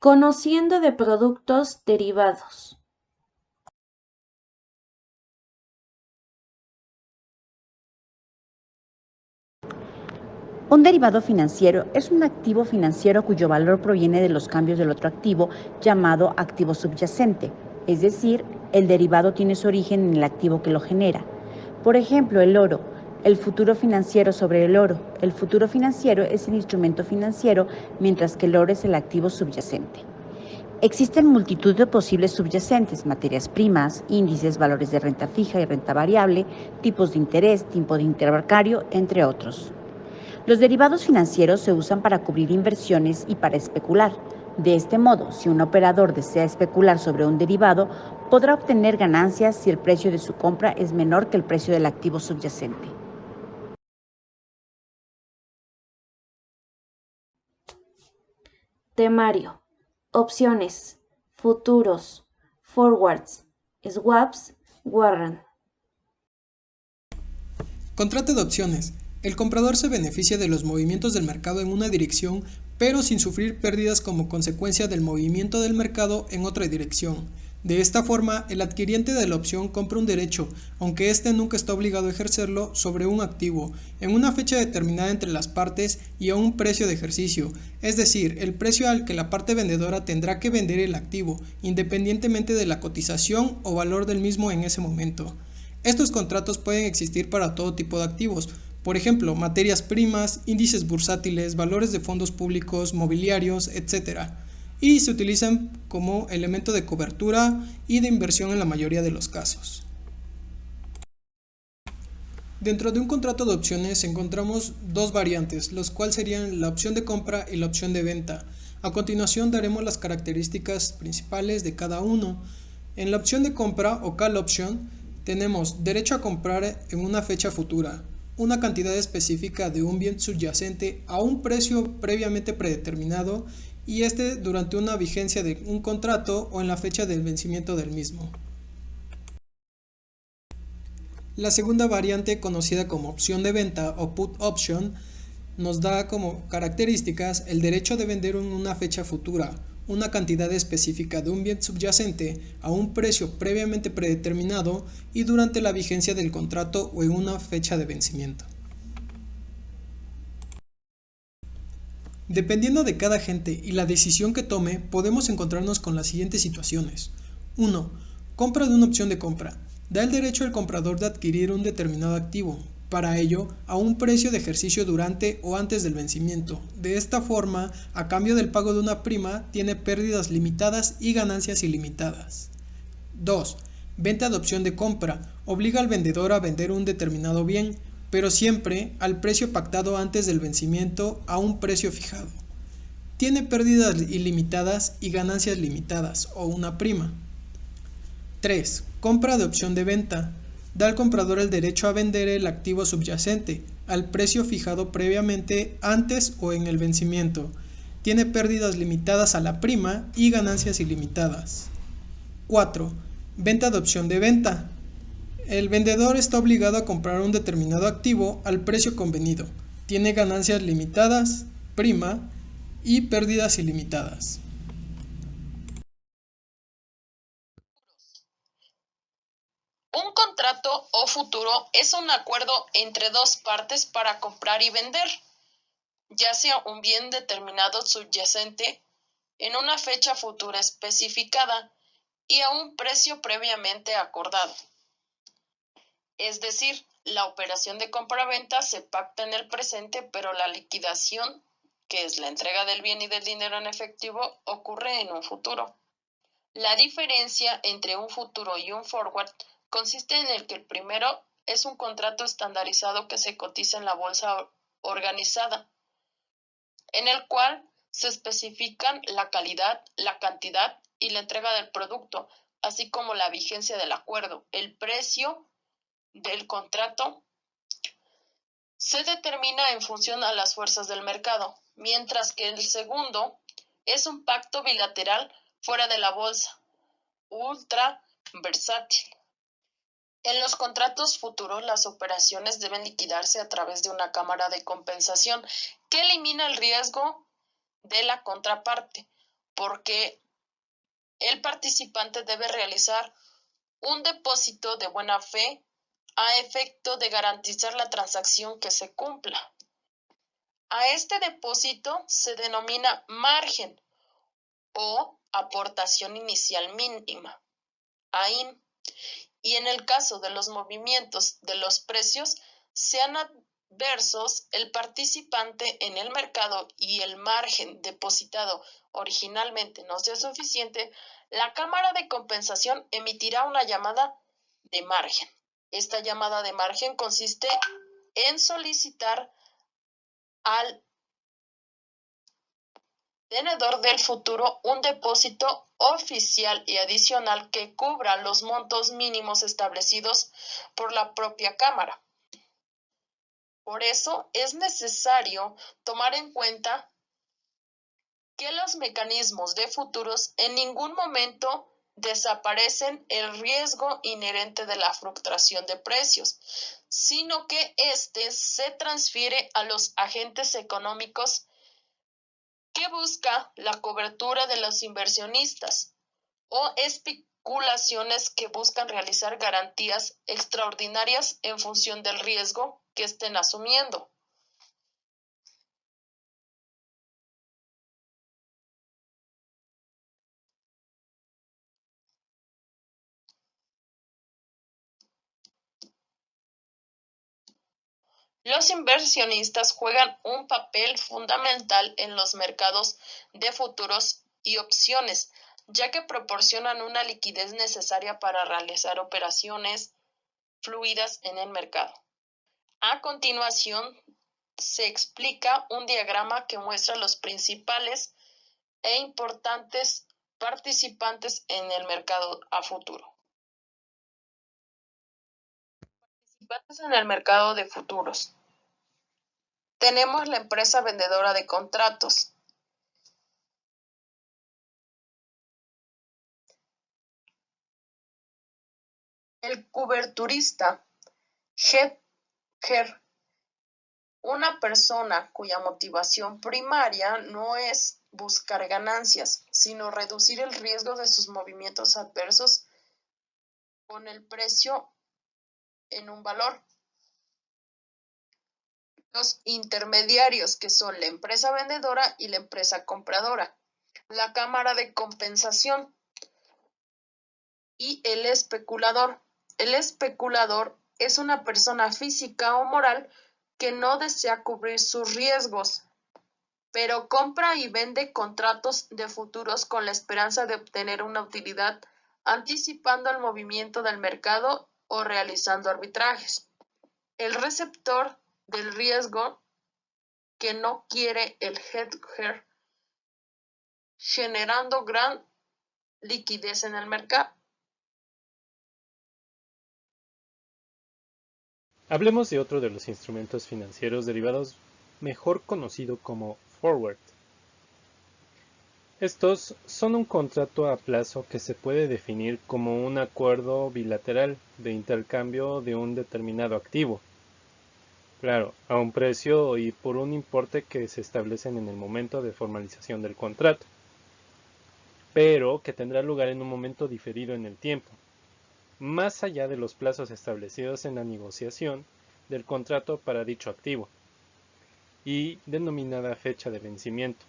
Conociendo de productos derivados. Un derivado financiero es un activo financiero cuyo valor proviene de los cambios del otro activo llamado activo subyacente, es decir, el derivado tiene su origen en el activo que lo genera. Por ejemplo, el oro, el futuro financiero sobre el oro. El futuro financiero es el instrumento financiero, mientras que el oro es el activo subyacente. Existen multitud de posibles subyacentes, materias primas, índices, valores de renta fija y renta variable, tipos de interés, tipo de interbancario, entre otros. Los derivados financieros se usan para cubrir inversiones y para especular. De este modo, si un operador desea especular sobre un derivado, podrá obtener ganancias si el precio de su compra es menor que el precio del activo subyacente. Temario. Opciones. Futuros. Forwards. Swaps. Warrant. Contrato de opciones. El comprador se beneficia de los movimientos del mercado en una dirección, pero sin sufrir pérdidas como consecuencia del movimiento del mercado en otra dirección. De esta forma, el adquiriente de la opción compra un derecho, aunque éste nunca está obligado a ejercerlo, sobre un activo, en una fecha determinada entre las partes y a un precio de ejercicio, es decir, el precio al que la parte vendedora tendrá que vender el activo, independientemente de la cotización o valor del mismo en ese momento. Estos contratos pueden existir para todo tipo de activos, por ejemplo, materias primas, índices bursátiles, valores de fondos públicos, mobiliarios, etc. Y se utilizan como elemento de cobertura y de inversión en la mayoría de los casos. Dentro de un contrato de opciones encontramos dos variantes, los cuales serían la opción de compra y la opción de venta. A continuación daremos las características principales de cada uno. En la opción de compra o call option tenemos derecho a comprar en una fecha futura, una cantidad específica de un bien subyacente a un precio previamente predeterminado y este durante una vigencia de un contrato o en la fecha del vencimiento del mismo. La segunda variante, conocida como opción de venta o put option, nos da como características el derecho de vender en una fecha futura, una cantidad específica de un bien subyacente a un precio previamente predeterminado y durante la vigencia del contrato o en una fecha de vencimiento. Dependiendo de cada agente y la decisión que tome, podemos encontrarnos con las siguientes situaciones. 1. Compra de una opción de compra. Da el derecho al comprador de adquirir un determinado activo, para ello, a un precio de ejercicio durante o antes del vencimiento. De esta forma, a cambio del pago de una prima, tiene pérdidas limitadas y ganancias ilimitadas. 2. Venta de opción de compra. Obliga al vendedor a vender un determinado bien, pero siempre al precio pactado antes del vencimiento a un precio fijado. Tiene pérdidas ilimitadas y ganancias limitadas o una prima. 3. Compra de opción de venta. Da al comprador el derecho a vender el activo subyacente al precio fijado previamente antes o en el vencimiento. Tiene pérdidas limitadas a la prima y ganancias ilimitadas. 4. Venta de opción de venta. El vendedor está obligado a comprar un determinado activo al precio convenido. Tiene ganancias limitadas, prima y pérdidas ilimitadas. Un contrato o futuro es un acuerdo entre dos partes para comprar y vender, ya sea un bien determinado subyacente en una fecha futura especificada y a un precio previamente acordado. Es decir, la operación de compra-venta se pacta en el presente, pero la liquidación, que es la entrega del bien y del dinero en efectivo, ocurre en un futuro. La diferencia entre un futuro y un forward consiste en el que el primero es un contrato estandarizado que se cotiza en la bolsa organizada, en el cual se especifican la calidad, la cantidad y la entrega del producto, así como la vigencia del acuerdo. El precio del contrato se determina en función a las fuerzas del mercado, mientras que el segundo es un pacto bilateral fuera de la bolsa, ultra versátil. En los contratos futuros, las operaciones deben liquidarse a través de una cámara de compensación que elimina el riesgo de la contraparte. porque el participante debe realizar un depósito de buena fe a efecto de garantizar la transacción que se cumpla. A este depósito se denomina margen o aportación inicial mínima, AIM, y en el caso de los movimientos de los precios sean adversos, el participante en el mercado y el margen depositado originalmente no sea suficiente, la Cámara de Compensación emitirá una llamada de margen. Esta llamada de margen consiste en solicitar al tenedor del futuro un depósito oficial y adicional que cubra los montos mínimos establecidos por la propia Cámara. Por eso es necesario tomar en cuenta que los mecanismos de futuros en ningún momento desaparecen el riesgo inherente de la fluctuación de precios, sino que éste se transfiere a los agentes económicos que busca la cobertura de los inversionistas o especulaciones que buscan realizar garantías extraordinarias en función del riesgo que estén asumiendo. Los inversionistas juegan un papel fundamental en los mercados de futuros y opciones, ya que proporcionan una liquidez necesaria para realizar operaciones fluidas en el mercado. A continuación, se explica un diagrama que muestra los principales e importantes participantes en el mercado a futuro. Participantes en el mercado de futuros. Tenemos la empresa vendedora de contratos. El coberturista, hedger, una persona cuya motivación primaria no es buscar ganancias, sino reducir el riesgo de sus movimientos adversos con el precio en un valor. Los intermediarios, que son la empresa vendedora y la empresa compradora. La cámara de compensación y el especulador. El especulador es una persona física o moral que no desea cubrir sus riesgos, pero compra y vende contratos de futuros con la esperanza de obtener una utilidad anticipando el movimiento del mercado o realizando arbitrajes. El receptor del riesgo, que no quiere el hedger, generando gran liquidez en el mercado. Hablemos de otro de los instrumentos financieros derivados mejor conocido como forward. Estos son un contrato a plazo que se puede definir como un acuerdo bilateral de intercambio de un determinado activo. Claro, a un precio y por un importe que se establecen en el momento de formalización del contrato, pero que tendrá lugar en un momento diferido en el tiempo, más allá de los plazos establecidos en la negociación del contrato para dicho activo, y denominada fecha de vencimiento.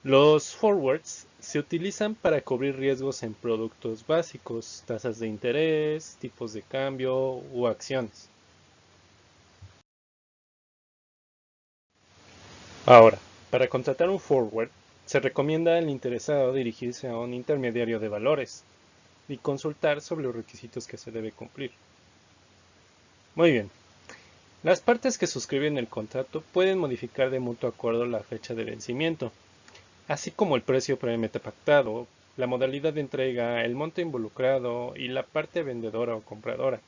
Los forwards se utilizan para cubrir riesgos en productos básicos, tasas de interés, tipos de cambio u acciones. Ahora, para contratar un forward, se recomienda al interesado dirigirse a un intermediario de valores y consultar sobre los requisitos que se debe cumplir. Muy bien. Las partes que suscriben el contrato pueden modificar de mutuo acuerdo la fecha de vencimiento, así como el precio previamente pactado, la modalidad de entrega, el monto involucrado y la parte vendedora o compradora.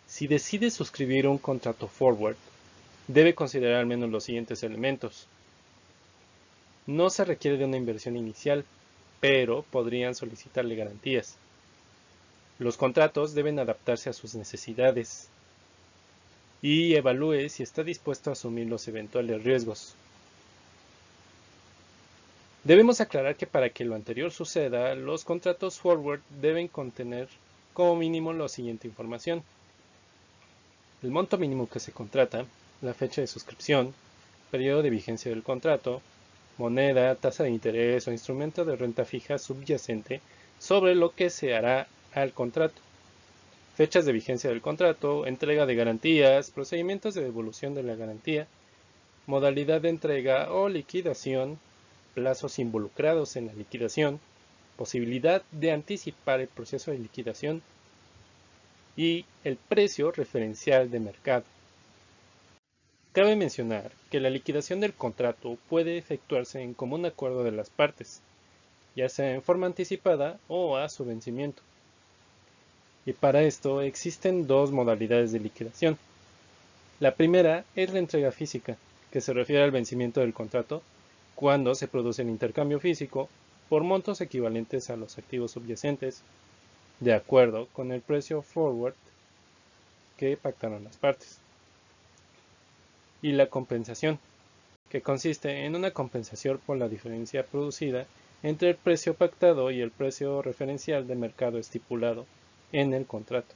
Si decide suscribir un contrato forward, debe considerar al menos los siguientes elementos. No se requiere de una inversión inicial, pero podrían solicitarle garantías. Los contratos deben adaptarse a sus necesidades y evalúe si está dispuesto a asumir los eventuales riesgos. Debemos aclarar que para que lo anterior suceda, los contratos forward deben contener como mínimo la siguiente información: el monto mínimo que se contrata, la fecha de suscripción, periodo de vigencia del contrato, moneda, tasa de interés o instrumento de renta fija subyacente sobre lo que se hará al contrato, fechas de vigencia del contrato, entrega de garantías, procedimientos de devolución de la garantía, modalidad de entrega o liquidación, plazos involucrados en la liquidación, posibilidad de anticipar el proceso de liquidación y el precio referencial de mercado. Cabe mencionar que la liquidación del contrato puede efectuarse en común acuerdo de las partes, ya sea en forma anticipada o a su vencimiento. Y para esto existen dos modalidades de liquidación. La primera es la entrega física, que se refiere al vencimiento del contrato cuando se produce el intercambio físico por montos equivalentes a los activos subyacentes, de acuerdo con el precio forward que pactaron las partes. Y la compensación, que consiste en una compensación por la diferencia producida entre el precio pactado y el precio referencial de mercado estipulado en el contrato.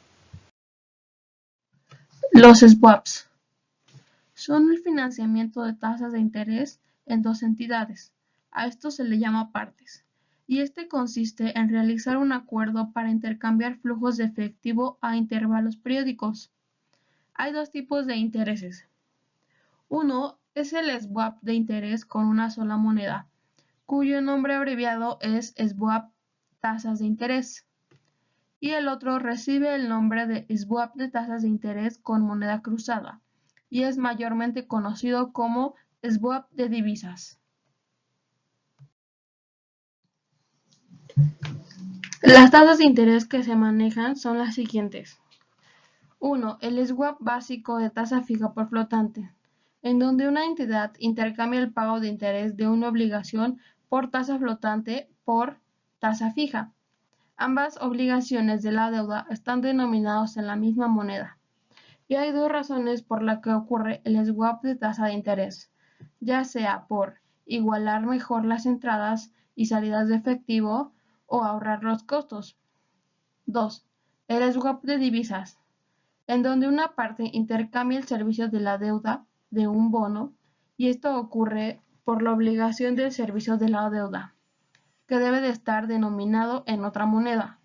Los swaps son el financiamiento de tasas de interés en dos entidades. A esto se le llama partes, y este consiste en realizar un acuerdo para intercambiar flujos de efectivo a intervalos periódicos. Hay dos tipos de intereses. Uno es el swap de interés con una sola moneda, cuyo nombre abreviado es swap tasas de interés. Y el otro recibe el nombre de swap de tasas de interés con moneda cruzada, y es mayormente conocido como swap de divisas. Las tasas de interés que se manejan son las siguientes. 1. El swap básico de tasa fija por flotante, en donde una entidad intercambia el pago de interés de una obligación por tasa flotante por tasa fija. Ambas obligaciones de la deuda están denominadas en la misma moneda. Y hay dos razones por las que ocurre el swap de tasa de interés, ya sea por igualar mejor las entradas y salidas de efectivo o ahorrar los costos. 2. El swap de divisas, en donde una parte intercambia el servicio de la deuda de un bono, y esto ocurre por la obligación del servicio de la deuda, que debe de estar denominado en otra moneda.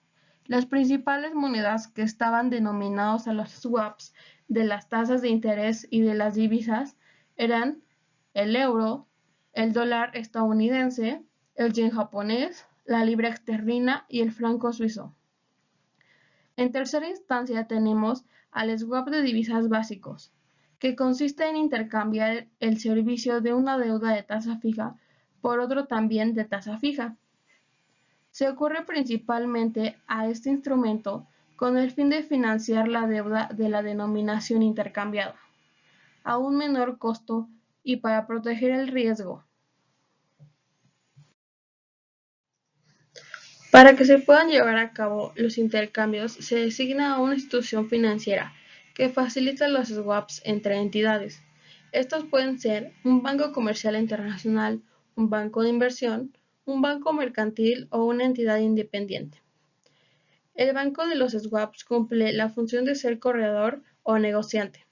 Las principales monedas que estaban denominados a los swaps de las tasas de interés y de las divisas eran el euro, el dólar estadounidense, el yen japonés, la libra esterlina y el franco suizo. En tercera instancia tenemos al swap de divisas básicos, que consiste en intercambiar el servicio de una deuda de tasa fija por otro también de tasa fija. Se ocurre principalmente a este instrumento con el fin de financiar la deuda de la denominación intercambiada, a un menor costo y para proteger el riesgo. Para que se puedan llevar a cabo los intercambios, se designa a una institución financiera que facilita los swaps entre entidades. Estos pueden ser un banco comercial internacional, un banco de inversión, un banco mercantil o una entidad independiente. El banco de los swaps cumple la función de ser corredor o negociante.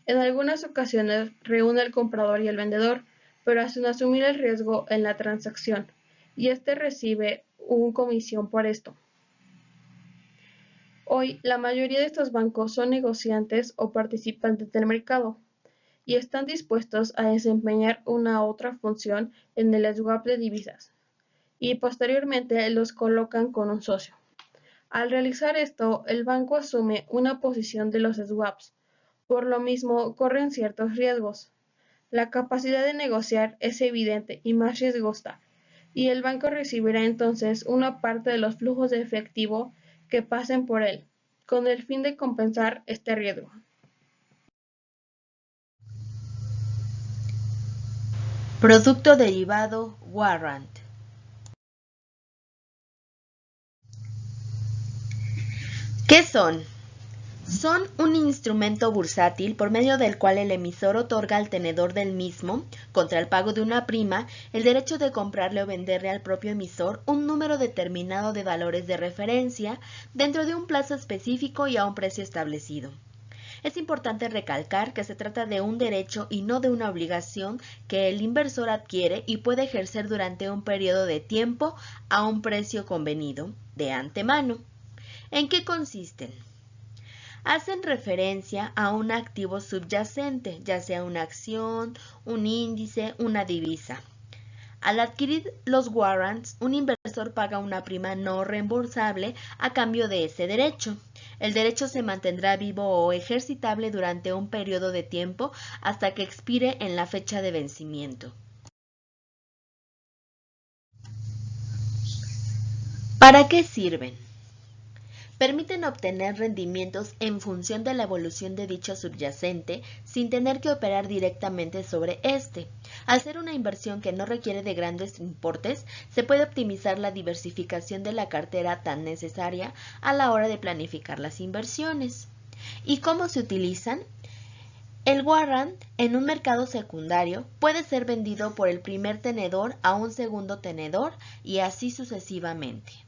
En algunas ocasiones reúne al comprador y al vendedor, pero sin asumir el riesgo en la transacción, y este recibe una comisión por esto. Hoy, la mayoría de estos bancos son negociantes o participantes del mercado, y están dispuestos a desempeñar una otra función en el swap de divisas, y posteriormente los colocan con un socio. Al realizar esto, el banco asume una posición de los swaps, por lo mismo corren ciertos riesgos. La capacidad de negociar es evidente y más riesgosa, y el banco recibirá entonces una parte de los flujos de efectivo que pasen por él, con el fin de compensar este riesgo. Producto derivado warrant. ¿Qué son? Son un instrumento bursátil por medio del cual el emisor otorga al tenedor del mismo, contra el pago de una prima, el derecho de comprarle o venderle al propio emisor un número determinado de valores de referencia dentro de un plazo específico y a un precio establecido. Es importante recalcar que se trata de un derecho y no de una obligación que el inversor adquiere y puede ejercer durante un periodo de tiempo a un precio convenido de antemano. ¿En qué consisten? Hacen referencia a un activo subyacente, ya sea una acción, un índice, una divisa. Al adquirir los warrants, un inversor paga una prima no reembolsable a cambio de ese derecho. El derecho se mantendrá vivo o ejercitable durante un periodo de tiempo hasta que expire en la fecha de vencimiento. ¿Para qué sirven? Permiten obtener rendimientos en función de la evolución de dicho subyacente sin tener que operar directamente sobre este. Al ser una inversión que no requiere de grandes importes, se puede optimizar la diversificación de la cartera tan necesaria a la hora de planificar las inversiones. ¿Y cómo se utilizan? El warrant en un mercado secundario puede ser vendido por el primer tenedor a un segundo tenedor y así sucesivamente.